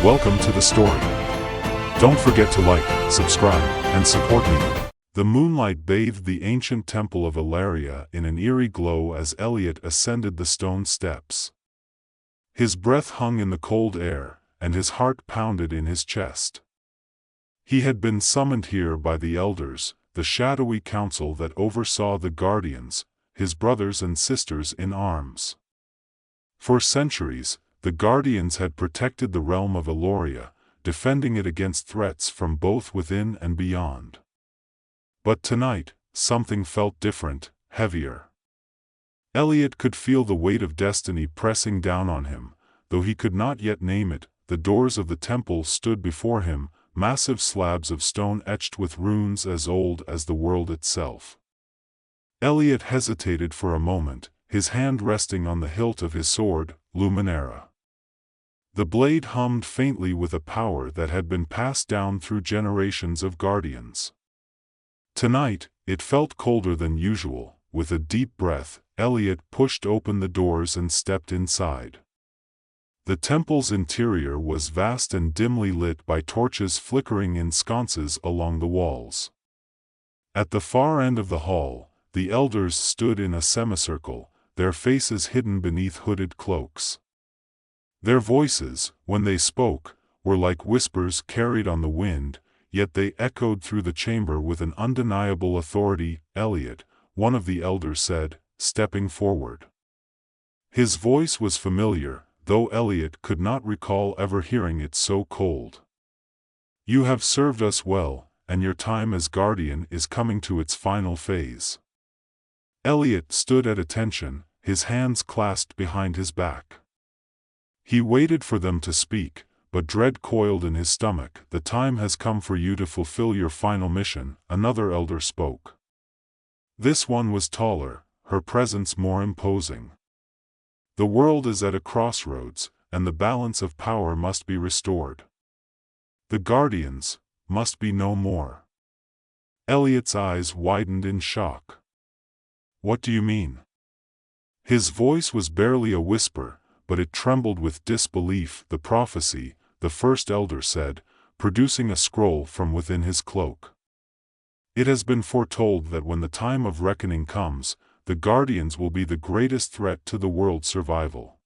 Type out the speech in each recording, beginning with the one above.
Welcome to the story. Don't forget to like, subscribe, and support me. The moonlight bathed the ancient temple of Ilaria in an eerie glow as Elliot ascended the stone steps. His breath hung in the cold air, and his heart pounded in his chest. He had been summoned here by the elders, the shadowy council that oversaw the guardians, his brothers and sisters in arms. For centuries, the guardians had protected the realm of Illyria, defending it against threats from both within and beyond. But tonight, something felt different, heavier. Elliot could feel the weight of destiny pressing down on him, though he could not yet name it. The doors of the temple stood before him, massive slabs of stone etched with runes as old as the world itself. Elliot hesitated for a moment, his hand resting on the hilt of his sword, Luminera. The blade hummed faintly with a power that had been passed down through generations of guardians. Tonight, it felt colder than usual. With a deep breath, Elliot pushed open the doors and stepped inside. The temple's interior was vast and dimly lit by torches flickering in sconces along the walls. At the far end of the hall, the elders stood in a semicircle, their faces hidden beneath hooded cloaks. Their voices, when they spoke, were like whispers carried on the wind, yet they echoed through the chamber with an undeniable authority. "Elliot," one of the elders said, stepping forward. His voice was familiar, though Elliot could not recall ever hearing it so cold. "You have served us well, and your time as guardian is coming to its final phase." Elliot stood at attention, his hands clasped behind his back. He waited for them to speak, but dread coiled in his stomach. "The time has come for you to fulfill your final mission," another elder spoke. This one was taller, her presence more imposing. "The world is at a crossroads, and the balance of power must be restored. The guardians must be no more." Elliot's eyes widened in shock. "What do you mean?" His voice was barely a whisper, but it trembled with disbelief. "The prophecy," the first elder said, producing a scroll from within his cloak. "It has been foretold that when the time of reckoning comes, the guardians will be the greatest threat to the world's survival.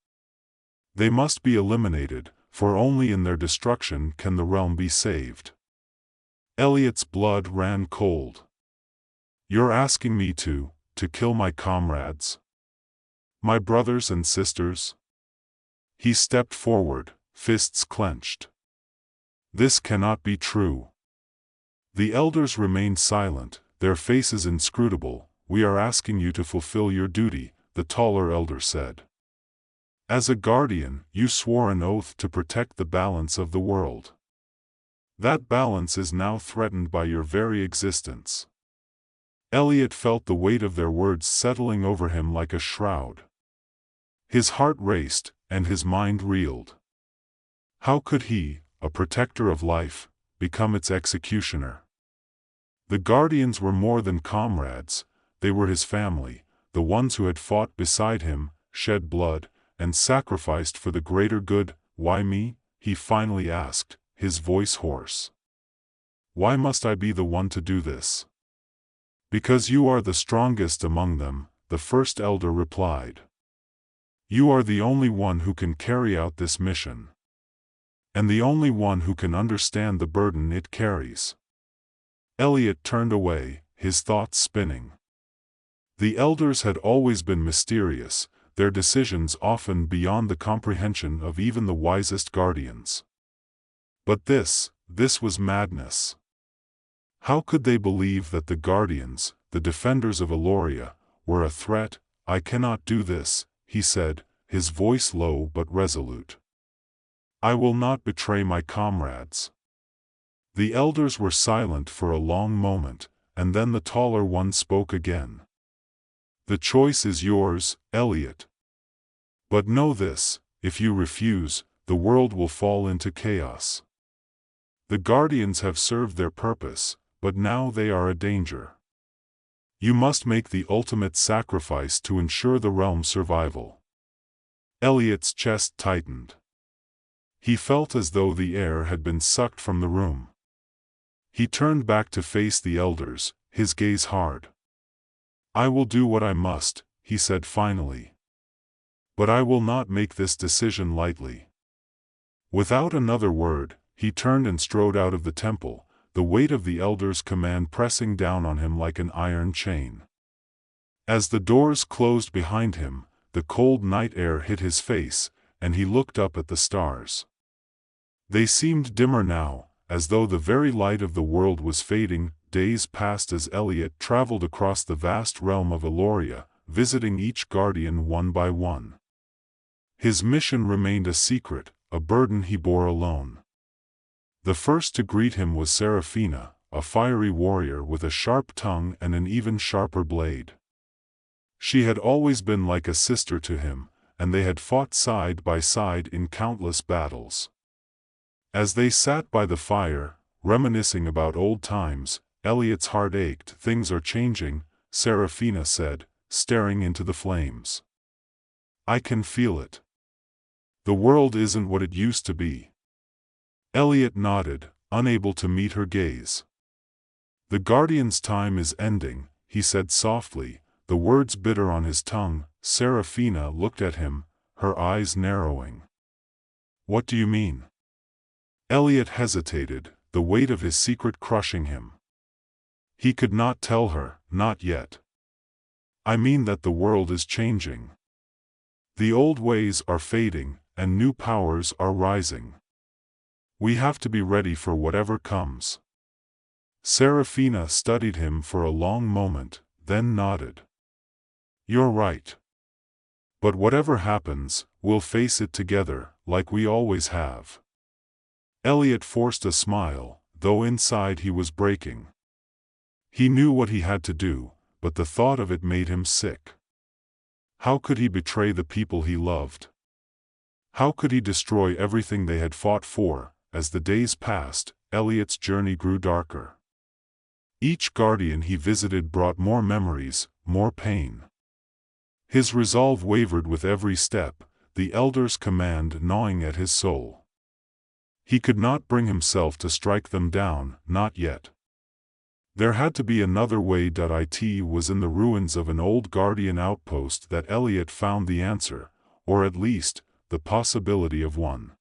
They must be eliminated, for only in their destruction can the realm be saved." Elliot's blood ran cold. "You're asking me to kill my comrades? My brothers and sisters?" He stepped forward, fists clenched. "This cannot be true." The elders remained silent, their faces inscrutable. "We are asking you to fulfill your duty," the taller elder said. "As a guardian, you swore an oath to protect the balance of the world. That balance is now threatened by your very existence." Elliot felt the weight of their words settling over him like a shroud. His heart raced, and his mind reeled. How could he, a protector of life, become its executioner? The guardians were more than comrades, they were his family, the ones who had fought beside him, shed blood, and sacrificed for the greater good. "Why me?" he finally asked, his voice hoarse. "Why must I be the one to do this?" "Because you are the strongest among them," the first elder replied. "You are the only one who can carry out this mission. And the only one who can understand the burden it carries." Elliot turned away, his thoughts spinning. The elders had always been mysterious, their decisions often beyond the comprehension of even the wisest guardians. But this was madness. How could they believe that the guardians, the defenders of Illyria, were a threat? "I cannot do this," he said, his voice low but resolute. "I will not betray my comrades." The elders were silent for a long moment, and then the taller one spoke again. "The choice is yours, Elliot. But know this, if you refuse, the world will fall into chaos. The guardians have served their purpose, but now they are a danger. You must make the ultimate sacrifice to ensure the realm's survival." Elliot's chest tightened. He felt as though the air had been sucked from the room. He turned back to face the elders, his gaze hard. "I will do what I must," he said finally. "But I will not make this decision lightly." Without another word, he turned and strode out of the temple, the weight of the elders' command pressing down on him like an iron chain. As the doors closed behind him, the cold night air hit his face, and he looked up at the stars. They seemed dimmer now, as though the very light of the world was fading. Days passed as Elliot traveled across the vast realm of Alluria, visiting each guardian one by one. His mission remained a secret, a burden he bore alone. The first to greet him was Seraphina, a fiery warrior with a sharp tongue and an even sharper blade. She had always been like a sister to him, and they had fought side by side in countless battles. As they sat by the fire, reminiscing about old times, Elliot's heart ached. "Things are changing," Seraphina said, staring into the flames. "I can feel it. The world isn't what it used to be." Elliot nodded, unable to meet her gaze. "The Guardian's time is ending," he said softly, the words bitter on his tongue. Seraphina looked at him, her eyes narrowing. "What do you mean?" Elliot hesitated, the weight of his secret crushing him. He could not tell her, not yet. "I mean that the world is changing. The old ways are fading, and new powers are rising. We have to be ready for whatever comes." Seraphina studied him for a long moment, then nodded. "You're right. But whatever happens, we'll face it together, like we always have." Elliot forced a smile, though inside he was breaking. He knew what he had to do, but the thought of it made him sick. How could he betray the people he loved? How could he destroy everything they had fought for? As the days passed, Elliot's journey grew darker. Each guardian he visited brought more memories, more pain. His resolve wavered with every step, the elder's command gnawing at his soul. He could not bring himself to strike them down, not yet. There had to be another way. It was in the ruins of an old guardian outpost that Elliot found the answer, or at least, the possibility of one.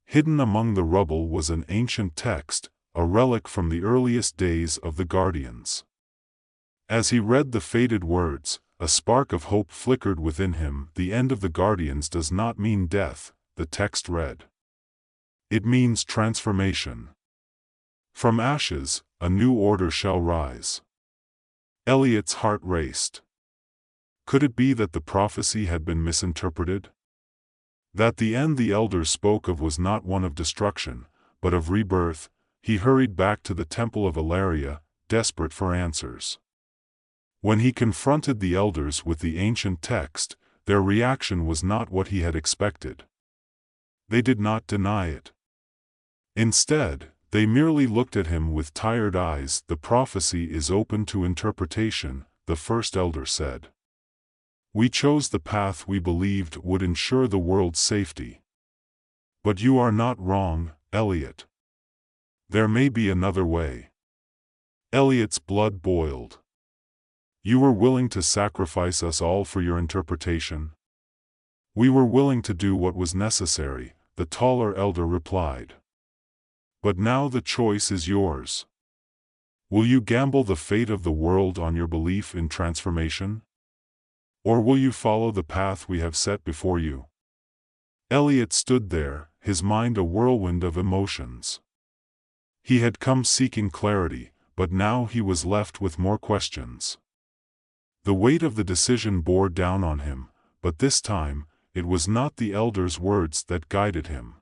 Hidden among the rubble was an ancient text, a relic from the earliest days of the Guardians. As he read the faded words, a spark of hope flickered within him. "The end of the Guardians does not mean death," the text read. "It means transformation. From ashes, a new order shall rise." Elliot's heart raced. Could it be that the prophecy had been misinterpreted? That the end the elders spoke of was not one of destruction, but of rebirth? He hurried back to the Temple of Alluria, desperate for answers. When he confronted the elders with the ancient text, their reaction was not what he had expected. They did not deny it. Instead, they merely looked at him with tired eyes. "The prophecy is open to interpretation," the first elder said. "We chose the path we believed would ensure the world's safety. But you are not wrong, Elliot. There may be another way." Elliot's blood boiled. "You were willing to sacrifice us all for your interpretation?" "We were willing to do what was necessary," the taller elder replied. "But now the choice is yours. Will you gamble the fate of the world on your belief in transformation? Or will you follow the path we have set before you?" Elliot stood there, his mind a whirlwind of emotions. He had come seeking clarity, but now he was left with more questions. The weight of the decision bore down on him, but this time, it was not the elder's words that guided him.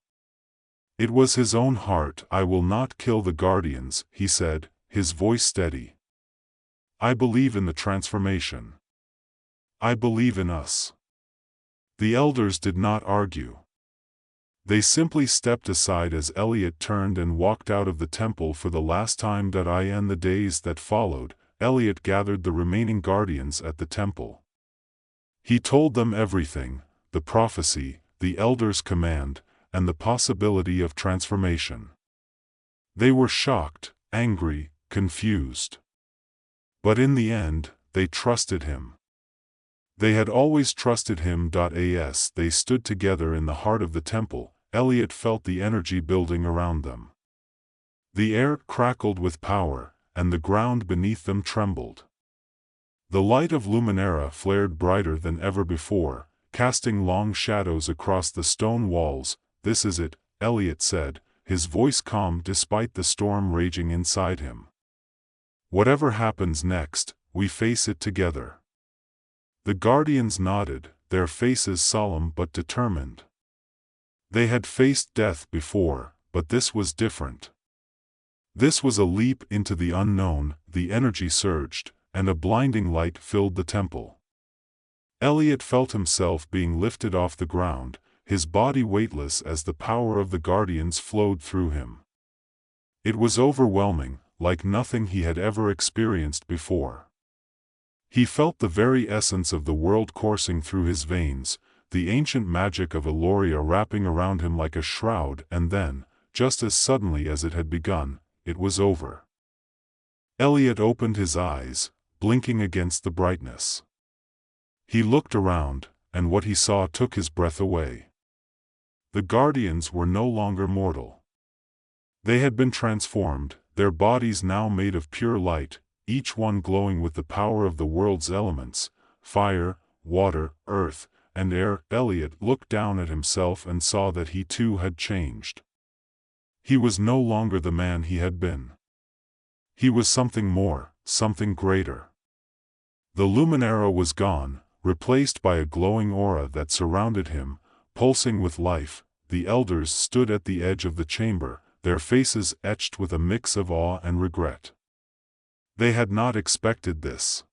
It was his own heart. "I will not kill the Guardians," he said, his voice steady. "I believe in the transformation. I believe in us." The elders did not argue. They simply stepped aside as Elliot turned and walked out of the temple for the last time. In the days that followed, Elliot gathered the remaining guardians at the temple. He told them everything, the prophecy, the elder's command, and the possibility of transformation. They were shocked, angry, confused. But in the end, they trusted him. They had always trusted him. As they stood together in the heart of the temple, Elliot felt the energy building around them. The air crackled with power, and the ground beneath them trembled. The light of Luminara flared brighter than ever before, casting long shadows across the stone walls. "This is it," Elliot said, his voice calm despite the storm raging inside him. "Whatever happens next, we face it together." The guardians nodded, their faces solemn but determined. They had faced death before, but this was different. This was a leap into the unknown. The energy surged, and a blinding light filled the temple. Elliot felt himself being lifted off the ground, his body weightless as the power of the guardians flowed through him. It was overwhelming, like nothing he had ever experienced before. He felt the very essence of the world coursing through his veins, the ancient magic of Allure wrapping around him like a shroud, and then, just as suddenly as it had begun, it was over. Elliot opened his eyes, blinking against the brightness. He looked around, and what he saw took his breath away. The guardians were no longer mortal. They had been transformed, their bodies now made of pure light, each one glowing with the power of the world's elements, fire, water, earth, and air. Elliot looked down at himself and saw that he too had changed. He was no longer the man he had been. He was something more, something greater. The Luminara was gone, replaced by a glowing aura that surrounded him, pulsing with life. The elders stood at the edge of the chamber, their faces etched with a mix of awe and regret. They had not expected this.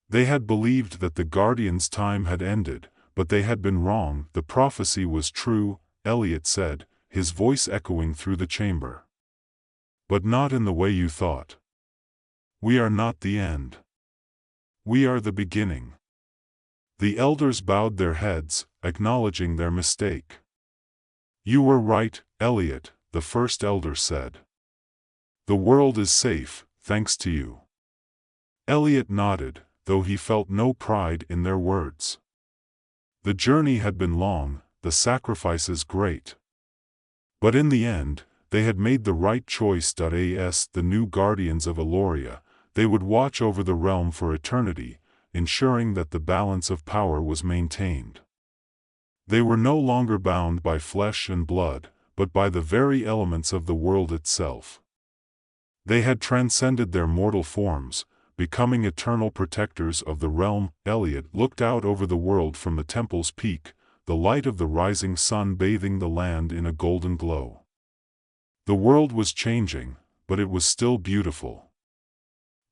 They had believed that the guardians' time had ended, but they had been wrong. The prophecy was true, Elliot said, his voice echoing through the chamber. But not in the way you thought. We are not the end. We are the beginning. The elders bowed their heads, acknowledging their mistake. You were right, Elliot, the first elder said. The world is safe, thanks to you. Elliot nodded, though he felt no pride in their words. The journey had been long, the sacrifices great. But in the end, they had made the right choice. As the new guardians of Allure, they would watch over the realm for eternity, ensuring that the balance of power was maintained. They were no longer bound by flesh and blood, but by the very elements of the world itself. They had transcended their mortal forms, becoming eternal protectors of the realm. Elliot looked out over the world from the temple's peak, the light of the rising sun bathing the land in a golden glow. The world was changing, but it was still beautiful.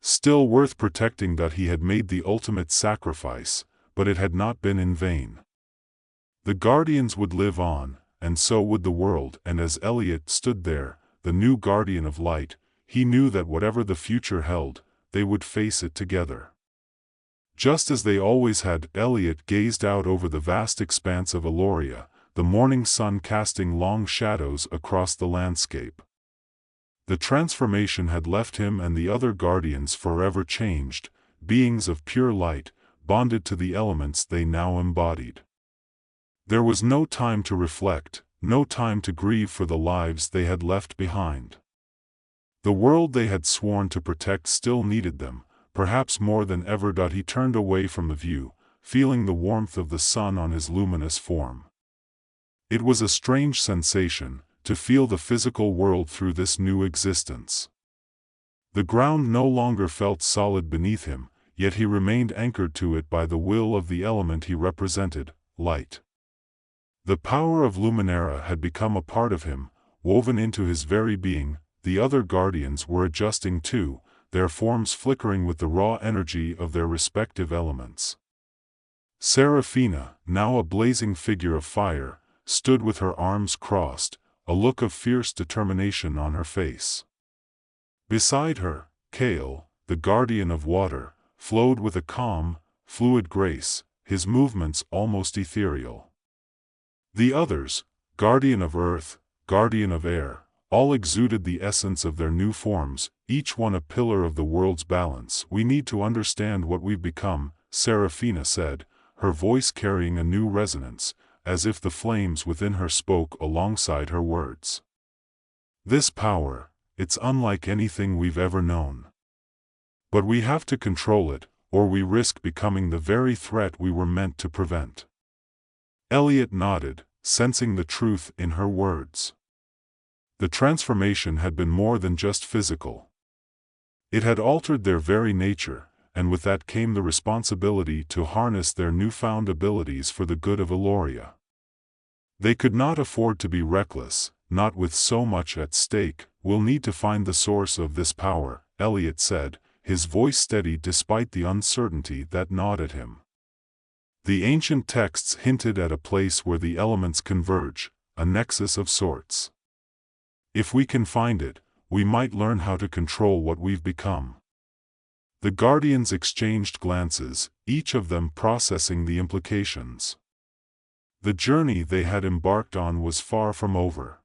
Still worth protecting. He had made the ultimate sacrifice, but it had not been in vain. The guardians would live on, and so would the world. And as Elliot stood there, the new guardian of light, he knew that whatever the future held, they would face it together. Just as they always had. Elliot gazed out over the vast expanse of Allure, the morning sun casting long shadows across the landscape. The transformation had left him and the other guardians forever changed, beings of pure light, bonded to the elements they now embodied. There was no time to reflect, no time to grieve for the lives they had left behind. The world they had sworn to protect still needed them, perhaps more than ever. He turned away from the view, feeling the warmth of the sun on his luminous form. It was a strange sensation, to feel the physical world through this new existence. The ground no longer felt solid beneath him, yet he remained anchored to it by the will of the element he represented, light. The power of Luminara had become a part of him, woven into his very being. The other guardians were adjusting too, their forms flickering with the raw energy of their respective elements. Seraphina, now a blazing figure of fire, stood with her arms crossed, a look of fierce determination on her face. Beside her, Kale, the guardian of water, flowed with a calm, fluid grace, his movements almost ethereal. The others, guardian of earth, guardian of air, all exuded the essence of their new forms, each one a pillar of the world's balance. "We need to understand what we've become," Seraphina said, her voice carrying a new resonance, as if the flames within her spoke alongside her words. "This power, it's unlike anything we've ever known. But we have to control it, or we risk becoming the very threat we were meant to prevent." Elliot nodded, sensing the truth in her words. The transformation had been more than just physical. It had altered their very nature, and with that came the responsibility to harness their newfound abilities for the good of Alloria. They could not afford to be reckless, not with so much at stake. "We'll need to find the source of this power," Elliot said, his voice steady despite the uncertainty that gnawed at him. The ancient texts hinted at a place where the elements converge, a nexus of sorts. "If we can find it, we might learn how to control what we've become." The guardians exchanged glances, each of them processing the implications. The journey they had embarked on was far from over.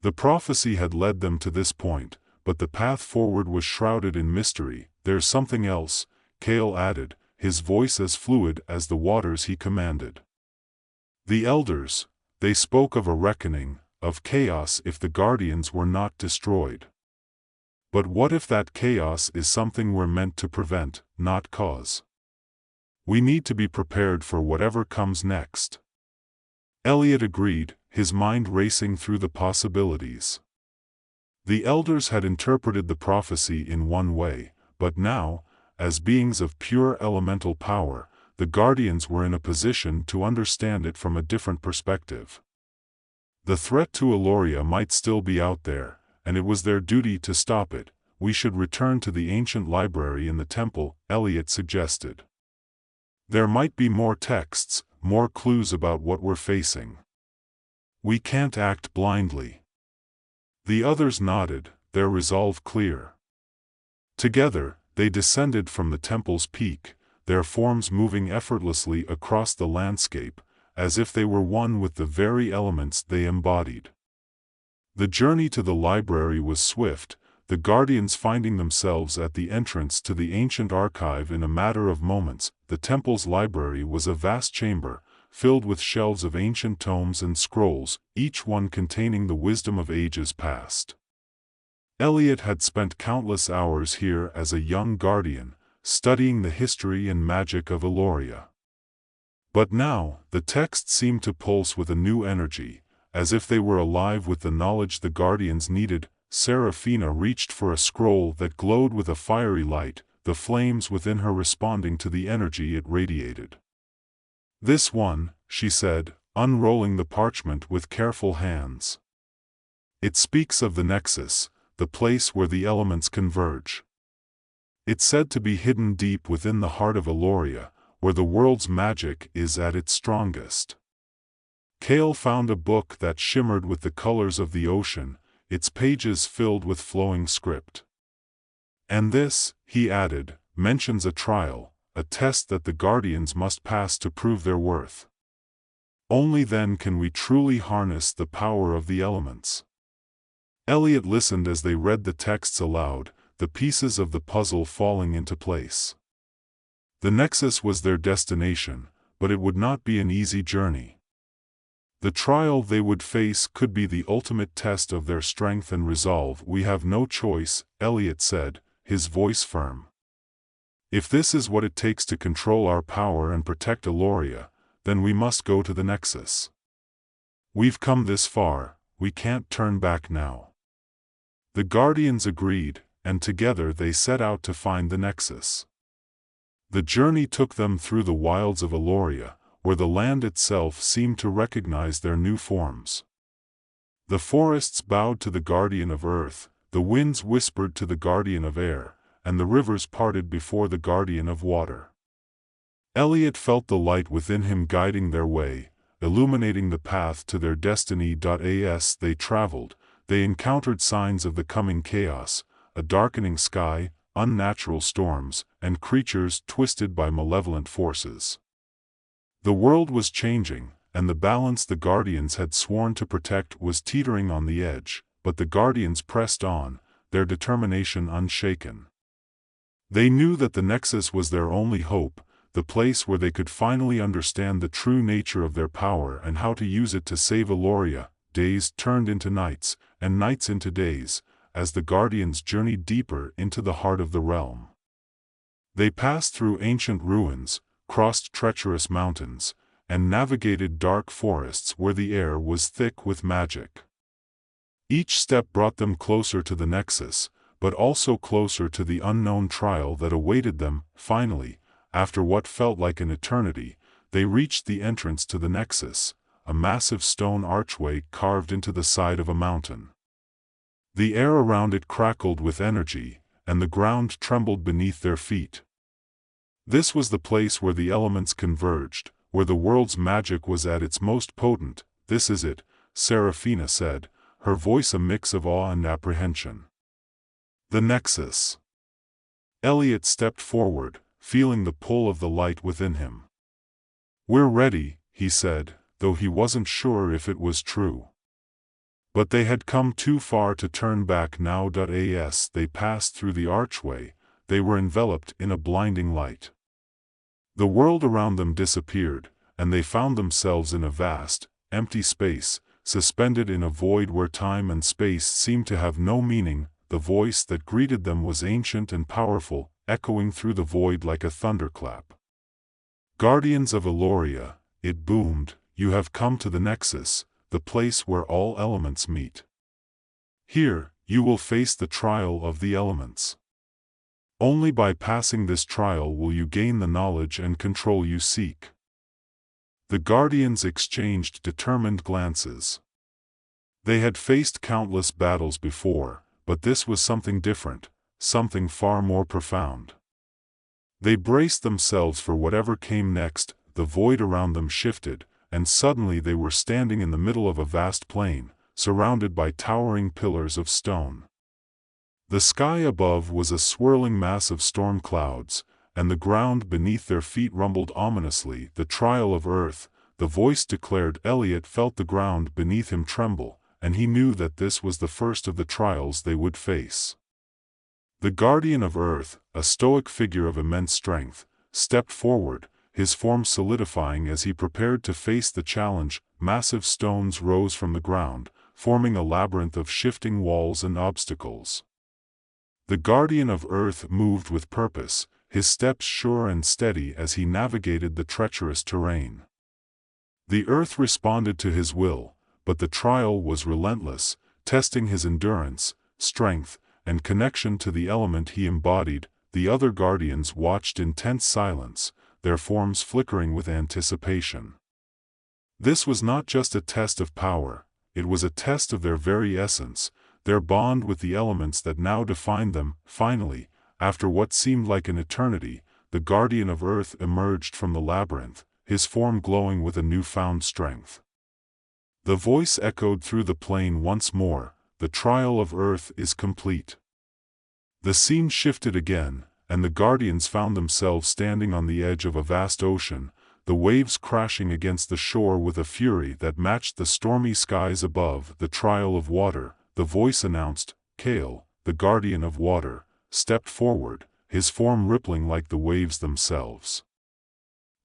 The prophecy had led them to this point, but the path forward was shrouded in mystery. "There's something else," Cale added, his voice as fluid as the waters he commanded. "The elders, they spoke of a reckoning, of chaos if the guardians were not destroyed. But what if that chaos is something we're meant to prevent, not cause? We need to be prepared for whatever comes next." Elliot agreed, his mind racing through the possibilities. The elders had interpreted the prophecy in one way, but now, as beings of pure elemental power, the guardians were in a position to understand it from a different perspective. The threat to Alloria might still be out there, and it was their duty to stop it. "We should return to the ancient library in the temple," Elliot suggested. "There might be more texts, more clues about what we're facing. We can't act blindly." The others nodded, their resolve clear. Together, they descended from the temple's peak, their forms moving effortlessly across the landscape, as if they were one with the very elements they embodied. The journey to the library was swift, the guardians finding themselves at the entrance to the ancient archive in a matter of moments. The temple's library was a vast chamber, filled with shelves of ancient tomes and scrolls, each one containing the wisdom of ages past. Elliot had spent countless hours here as a young guardian, studying the history and magic of Alloria. But now, the text seemed to pulse with a new energy, as if they were alive with the knowledge the guardians needed. Seraphina reached for a scroll that glowed with a fiery light, the flames within her responding to the energy it radiated. "This one," she said, unrolling the parchment with careful hands. "It speaks of the nexus, the place where the elements converge. It's said to be hidden deep within the heart of Alloria, where the world's magic is at its strongest." Cale found a book that shimmered with the colors of the ocean, its pages filled with flowing script. "And this," he added, "mentions a trial, a test that the guardians must pass to prove their worth. Only then can we truly harness the power of the elements." Elliot listened as they read the texts aloud, the pieces of the puzzle falling into place. The nexus was their destination, but it would not be an easy journey. The trial they would face could be the ultimate test of their strength and resolve. "We have no choice," Elliot said, his voice firm. "If this is what it takes to control our power and protect Alloria, then we must go to the nexus. We've come this far, we can't turn back now." The guardians agreed, and together they set out to find the nexus. The journey took them through the wilds of Alloria, where the land itself seemed to recognize their new forms. The forests bowed to the guardian of earth, the winds whispered to the guardian of air, and the rivers parted before the guardian of water. Elliot felt the light within him guiding their way, illuminating the path to their destiny. As they traveled, they encountered signs of the coming chaos, a darkening sky, unnatural storms, and creatures twisted by malevolent forces. The world was changing, and the balance the Guardians had sworn to protect was teetering on the edge, but the Guardians pressed on, their determination unshaken. They knew that the Nexus was their only hope, the place where they could finally understand the true nature of their power and how to use it to save Alluria. Days turned into nights, and nights into days, as the Guardians journeyed deeper into the heart of the realm. They passed through ancient ruins, crossed treacherous mountains, and navigated dark forests where the air was thick with magic. Each step brought them closer to the Nexus, but also closer to the unknown trial that awaited them. Finally, after what felt like an eternity, they reached the entrance to the Nexus, a massive stone archway carved into the side of a mountain. The air around it crackled with energy, and the ground trembled beneath their feet. This was the place where the elements converged, where the world's magic was at its most potent. "This is it," Seraphina said, her voice a mix of awe and apprehension. "The Nexus." Elliot stepped forward, feeling the pull of the light within him. "We're ready," he said, though he wasn't sure if it was true. But they had come too far to turn back now. As they passed through the archway, they were enveloped in a blinding light. The world around them disappeared, and they found themselves in a vast, empty space, suspended in a void where time and space seemed to have no meaning. The voice that greeted them was ancient and powerful, echoing through the void like a thunderclap. "Guardians of Alluria," it boomed, "you have come to the Nexus, the place where all elements meet. Here, you will face the trial of the elements. Only by passing this trial will you gain the knowledge and control you seek." The Guardians exchanged determined glances. They had faced countless battles before, but this was something different, something far more profound. They braced themselves for whatever came next. The void around them shifted, and suddenly they were standing in the middle of a vast plain, surrounded by towering pillars of stone. The sky above was a swirling mass of storm clouds, and the ground beneath their feet rumbled ominously. "The trial of Earth," the voice declared. Elliot felt the ground beneath him tremble, and he knew that this was the first of the trials they would face. The Guardian of Earth, a stoic figure of immense strength, stepped forward, his form solidifying as he prepared to face the challenge. Massive stones rose from the ground, forming a labyrinth of shifting walls and obstacles. The Guardian of Earth moved with purpose, his steps sure and steady as he navigated the treacherous terrain. The earth responded to his will, but the trial was relentless, testing his endurance, strength, and connection to the element he embodied. The other Guardians watched in tense silence, their forms flickering with anticipation. This was not just a test of power, it was a test of their very essence, their bond with the elements that now defined them. Finally, after what seemed like an eternity, the Guardian of Earth emerged from the labyrinth, his form glowing with a newfound strength. The voice echoed through the plain once more, "The trial of Earth is complete." The scene shifted again, and the Guardians found themselves standing on the edge of a vast ocean, the waves crashing against the shore with a fury that matched the stormy skies above. "The trial of water," the voice announced. Kale, the Guardian of Water, stepped forward, his form rippling like the waves themselves.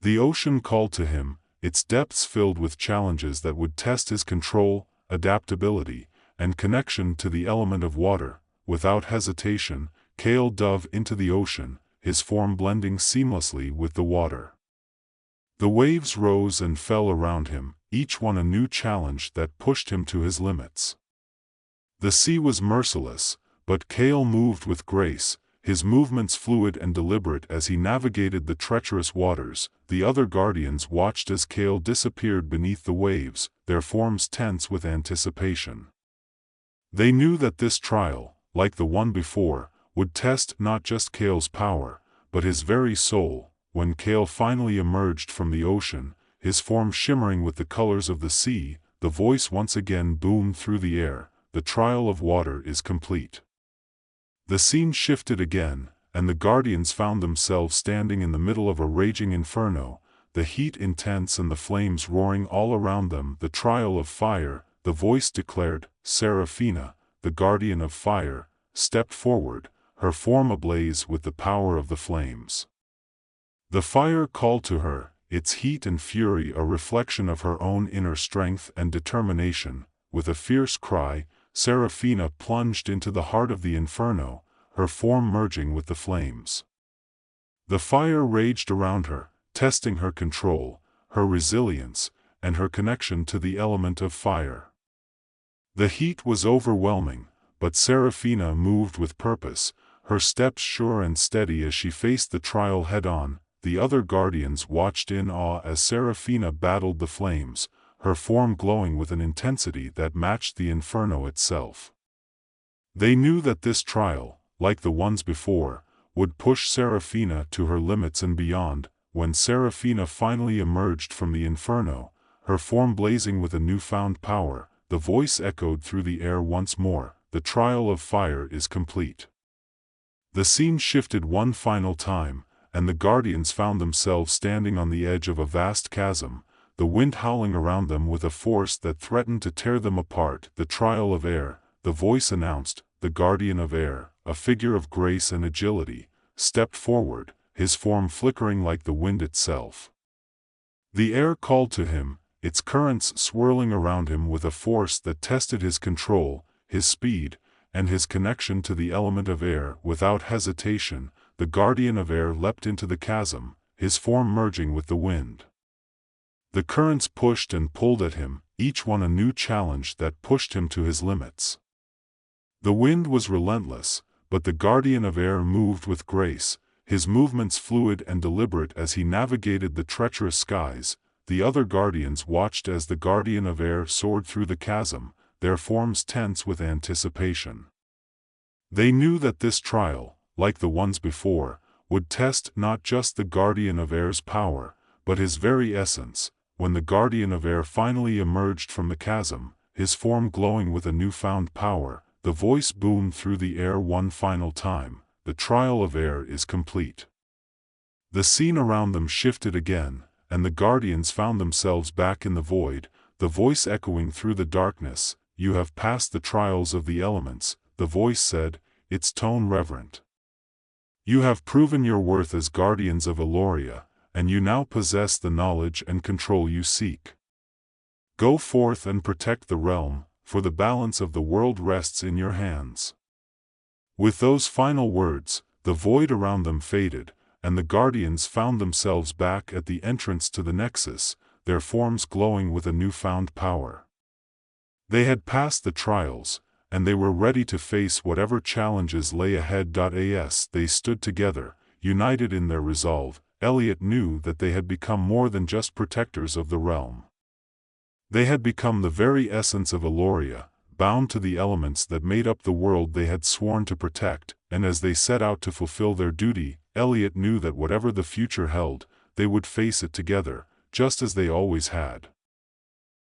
The ocean called to him, its depths filled with challenges that would test his control, adaptability, and connection to the element of water. Without hesitation, Kale dove into the ocean, his form blending seamlessly with the water. The waves rose and fell around him, each one a new challenge that pushed him to his limits. The sea was merciless, but Kale moved with grace, his movements fluid and deliberate as he navigated the treacherous waters. The other Guardians watched as Kale disappeared beneath the waves, their forms tense with anticipation. They knew that this trial, like the one before, would test not just Kale's power, but his very soul. When Kale finally emerged from the ocean, his form shimmering with the colors of the sea, the voice once again boomed through the air, "The trial of water is complete." The scene shifted again, and the Guardians found themselves standing in the middle of a raging inferno, the heat intense and the flames roaring all around them. The trial of fire, the voice declared. Seraphina, the guardian of fire, stepped forward, her form ablaze with the power of the flames. The fire called to her, its heat and fury a reflection of her own inner strength and determination. With a fierce cry, Seraphina plunged into the heart of the inferno, her form merging with the flames. The fire raged around her, testing her control, her resilience, and her connection to the element of fire. The heat was overwhelming, but Seraphina moved with purpose, her steps sure and steady as she faced the trial head-on. The other guardians watched in awe as Seraphina battled the flames, her form glowing with an intensity that matched the inferno itself. They knew that this trial, like the ones before, would push Seraphina to her limits and beyond. When Seraphina finally emerged from the inferno, her form blazing with a newfound power, the voice echoed through the air once more, "The trial of fire is complete." The scene shifted one final time, and the guardians found themselves standing on the edge of a vast chasm, the wind howling around them with a force that threatened to tear them apart. "The trial of air," the voice announced. The guardian of air, a figure of grace and agility, stepped forward, his form flickering like the wind itself. The air called to him, its currents swirling around him with a force that tested his control, his speed, and his connection to the element of air. Without hesitation, the guardian of air leapt into the chasm, his form merging with the wind. The currents pushed and pulled at him, each one a new challenge that pushed him to his limits. The wind was relentless, but the guardian of air moved with grace, his movements fluid and deliberate as he navigated the treacherous skies. The other guardians watched as the guardian of air soared through the chasm, their forms tense with anticipation. They knew that this trial, like the ones before, would test not just the guardian of air's power, but his very essence. When the guardian of air finally emerged from the chasm, his form glowing with a newfound power, the voice boomed through the air one final time, "The trial of air is complete." The scene around them shifted again, and the guardians found themselves back in the void, the voice echoing through the darkness. "You have passed the trials of the elements," the voice said, its tone reverent. "You have proven your worth as guardians of Alluria, and you now possess the knowledge and control you seek. Go forth and protect the realm, for the balance of the world rests in your hands." With those final words, the void around them faded, and the guardians found themselves back at the entrance to the nexus, their forms glowing with a newfound power. They had passed the trials, and they were ready to face whatever challenges lay ahead. As they stood together, united in their resolve, Elliot knew that they had become more than just protectors of the realm. They had become the very essence of Alluria, bound to the elements that made up the world they had sworn to protect, and as they set out to fulfill their duty, Elliot knew that whatever the future held, they would face it together, just as they always had.